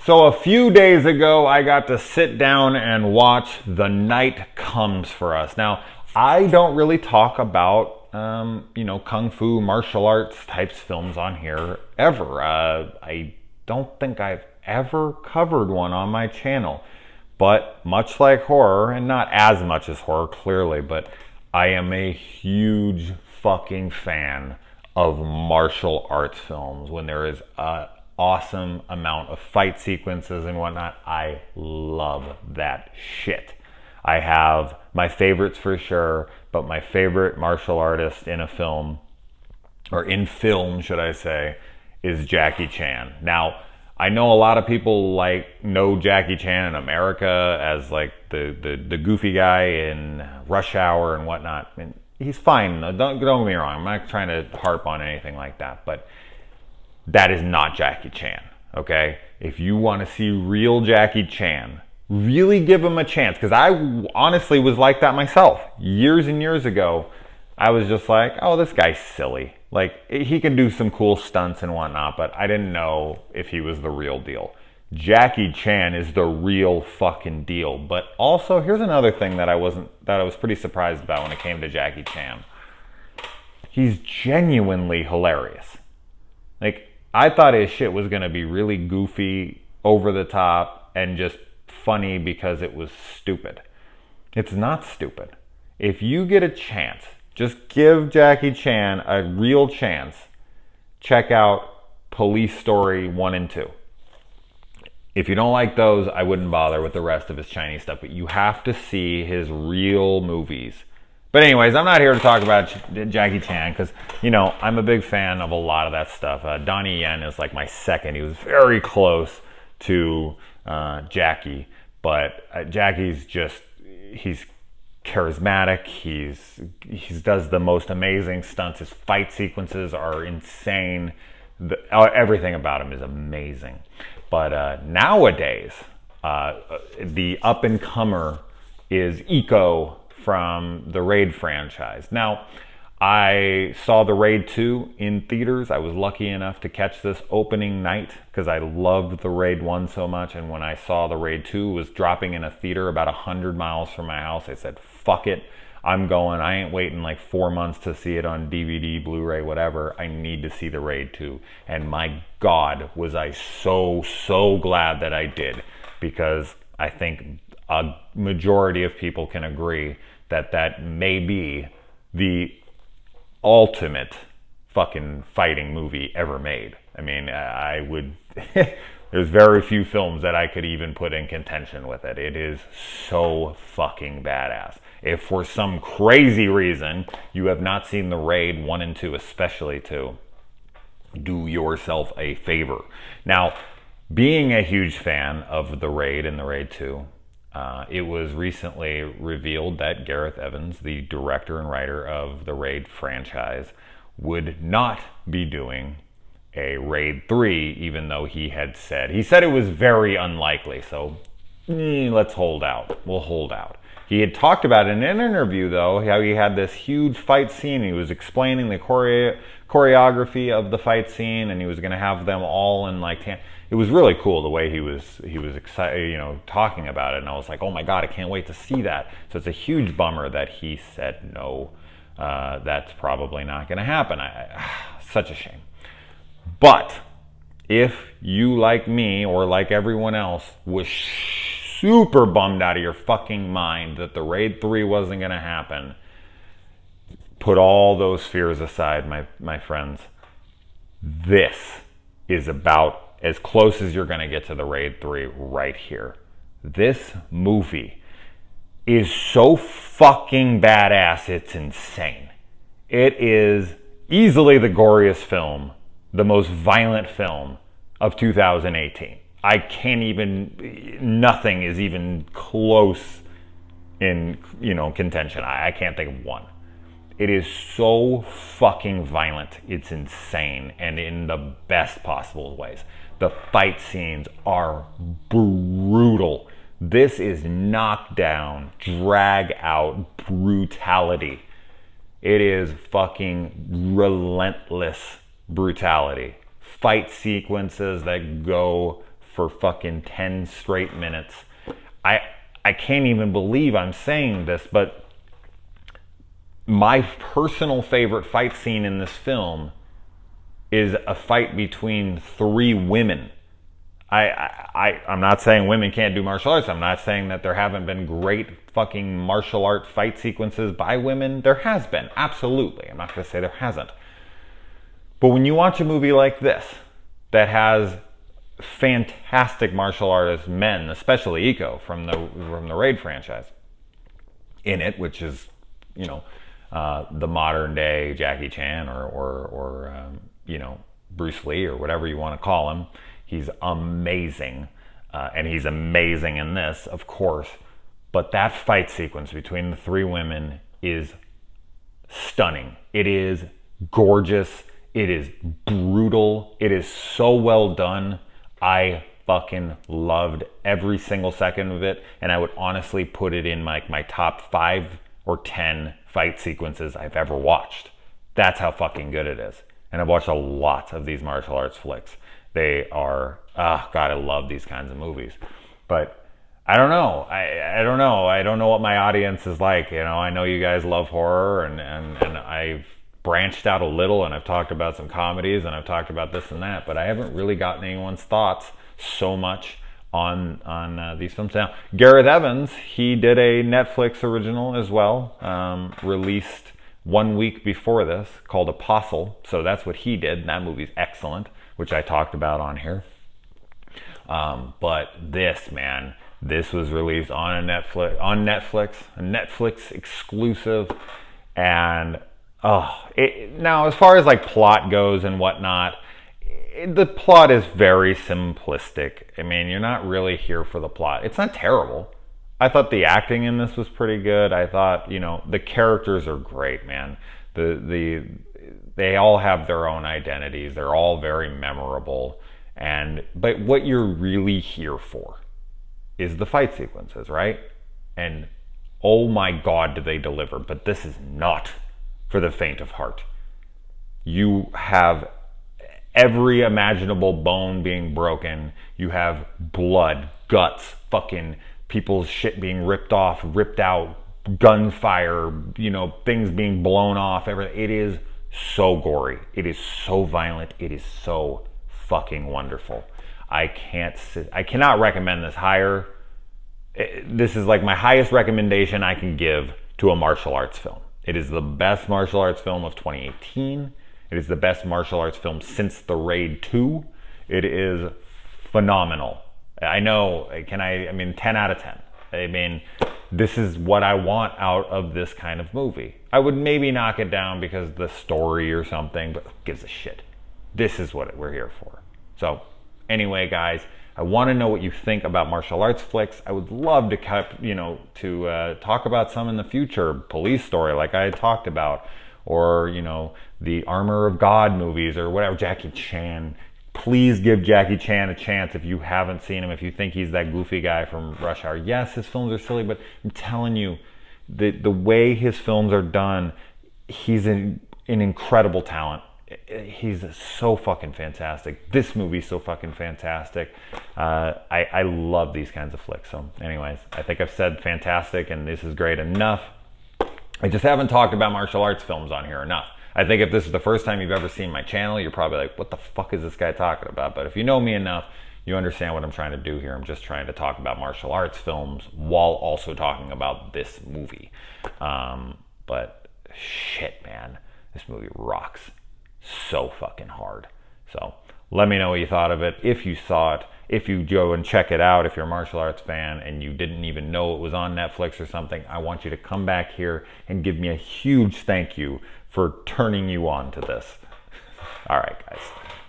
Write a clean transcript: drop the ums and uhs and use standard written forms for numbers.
So a few days ago, I got to sit down and watch The Night Comes for Us. Now, I don't really talk about, kung fu, martial arts types films on here ever. I don't think I've ever covered one on my channel. But much like horror, and not as much as horror, clearly, but I am a huge fucking fan of martial arts films. When there is a awesome amount of fight sequences and whatnot, I love that shit. I have my favorites for sure, but my favorite martial artist in a film, or in film should I say, is Jackie Chan. Now, I know a lot of people know Jackie Chan in America as the goofy guy in Rush Hour and whatnot. And he's fine. Don't get me wrong. I'm not trying to harp on anything like that, but that is not Jackie Chan, okay? If you want to see real Jackie Chan, really give him a chance. Because I honestly was like that myself. Years and years ago, I was just like, oh, this guy's silly. He can do some cool stunts and whatnot, but I didn't know if he was the real deal. Jackie Chan is the real fucking deal. But also, here's another thing that I was pretty surprised about when it came to Jackie Chan. He's genuinely hilarious. I thought his shit was gonna be really goofy, over the top, and just funny because it was stupid. It's not stupid. If you get a chance, just give Jackie Chan a real chance. Check out Police Story 1 and 2. If you don't like those, I wouldn't bother with the rest of his Chinese stuff, but you have to see his real movies. But anyways, I'm not here to talk about Jackie Chan because, I'm a big fan of a lot of that stuff. Donnie Yen is my second. He was very close to Jackie, but Jackie's he's charismatic. He does the most amazing stunts. His fight sequences are insane. Everything about him is amazing. But nowadays, the up-and-comer is Iko from the Raid franchise. Now, I saw the Raid 2 in theaters. I was lucky enough to catch this opening night because I loved the Raid 1 so much. And when I saw the Raid 2 was dropping in a theater about 100 miles from my house, I said, fuck it. I'm going. I ain't waiting 4 months to see it on DVD, Blu-ray, whatever. I need to see the Raid 2. And my God, was I so glad that I did, because I think a majority of people can agree that may be the ultimate fucking fighting movie ever made. I mean, I would... There's very few films that I could even put in contention with it. It is so fucking badass. If for some crazy reason you have not seen the Raid 1 and 2, especially 2, do yourself a favor. Now, being a huge fan of the Raid and the Raid 2, it was recently revealed that Gareth Evans, the director and writer of the Raid franchise, would not be doing a Raid 3, even though he said it was very unlikely. So let's hold out. We'll hold out. He had talked about in an interview, though, how he had this huge fight scene. He was explaining the choreography of the fight scene, and he was going to have them all in it was really cool the way he was excited, talking about it. And I was like, oh my God, I can't wait to see that. So it's a huge bummer that he said no. That's probably not going to happen. Such a shame. But if you, like me or like everyone else, was super bummed out of your fucking mind that the Raid 3 wasn't going to happen, put all those fears aside, my friends. This is about as close as you're going to get to the Raid 3 right here. This movie is so fucking badass, it's insane. It is easily the goriest film, the most violent film of 2018. I can't even, nothing is even close in, contention. I can't think of one. It is so fucking violent. It's insane, and in the best possible ways. The fight scenes are brutal. This is knockdown, drag out brutality. It is fucking relentless brutality. Fight sequences that go for fucking 10 straight minutes. I can't even believe I'm saying this, but my personal favorite fight scene in this film is a fight between 3 women. I'm not saying women can't do martial arts. I'm not saying that there haven't been great fucking martial art fight sequences by women. There has been, absolutely. I'm not going to say there hasn't. But when you watch a movie like this that has fantastic martial artist men, especially Iko from the Raid franchise in it, which is, you know, the modern day Jackie Chan or you know, Bruce Lee or whatever you want to call him. He's amazing, and he's amazing in this, of course. But that fight sequence between the 3 women is stunning. It is gorgeous. It is brutal. It is so well done. I fucking loved every single second of it, and I would honestly put it in my top 5 or 10 fight sequences I've ever watched. That's how fucking good it is. And I've watched a lot of these martial arts flicks. They are, God, I love these kinds of movies. But I don't know. I don't know. I don't know what my audience is like. You know, I know you guys love horror, and I've branched out a little, and I've talked about some comedies, and I've talked about this and that, but I haven't really gotten anyone's thoughts so much on these films. Now, Gareth Evans, he did a Netflix original as well, released 1 week before this, called Apostle. So that's what he did. That movie's excellent, which I talked about on here. But this, man, this was released on Netflix, a Netflix exclusive, and now as far as like plot goes and whatnot, the plot is very simplistic. I mean, you're not really here for the plot. It's not terrible. I thought the acting in this was pretty good. I thought, you know, the characters are great, man. They all have their own identities. They're all very memorable. But what you're really here for is the fight sequences, right? And oh my God, do they deliver. But this is not for the faint of heart. You have every imaginable bone being broken. You have blood, guts, fucking people's shit being ripped off, ripped out, gunfire, you know, things being blown off. Everything. It is so gory. It is so violent. It is so fucking wonderful. I cannot recommend this higher. This is like my highest recommendation I can give to a martial arts film. It is the best martial arts film of 2018. It is the best martial arts film since The Raid 2. It is phenomenal. I know, I mean, 10 out of 10. I mean, this is what I want out of this kind of movie. I would maybe knock it down because of the story or something, but who gives a shit? This is what we're here for. So, anyway, guys, I want to know what you think about martial arts flicks. I would love to talk about some in the future. Police Story, like I had talked about, or, you know, the Armor of God movies, or whatever. Jackie Chan. Please give Jackie Chan a chance if you haven't seen him, if you think he's that goofy guy from Rush Hour. Yes, his films are silly, but I'm telling you, the way his films are done, he's an incredible talent. He's so fucking fantastic. This movie's so fucking fantastic. I love these kinds of flicks. So anyways, I think I've said fantastic and this is great enough. I just haven't talked about martial arts films on here enough. I think if this is the first time you've ever seen my channel, you're probably like, what the fuck is this guy talking about? But if you know me enough, you understand what I'm trying to do here. I'm just trying to talk about martial arts films while also talking about this movie. But shit, man, this movie rocks so fucking hard. So let me know what you thought of it. If you saw it, if you go and check it out, if you're a martial arts fan and you didn't even know it was on Netflix or something, I want you to come back here and give me a huge thank you for turning you on to this. All right, guys.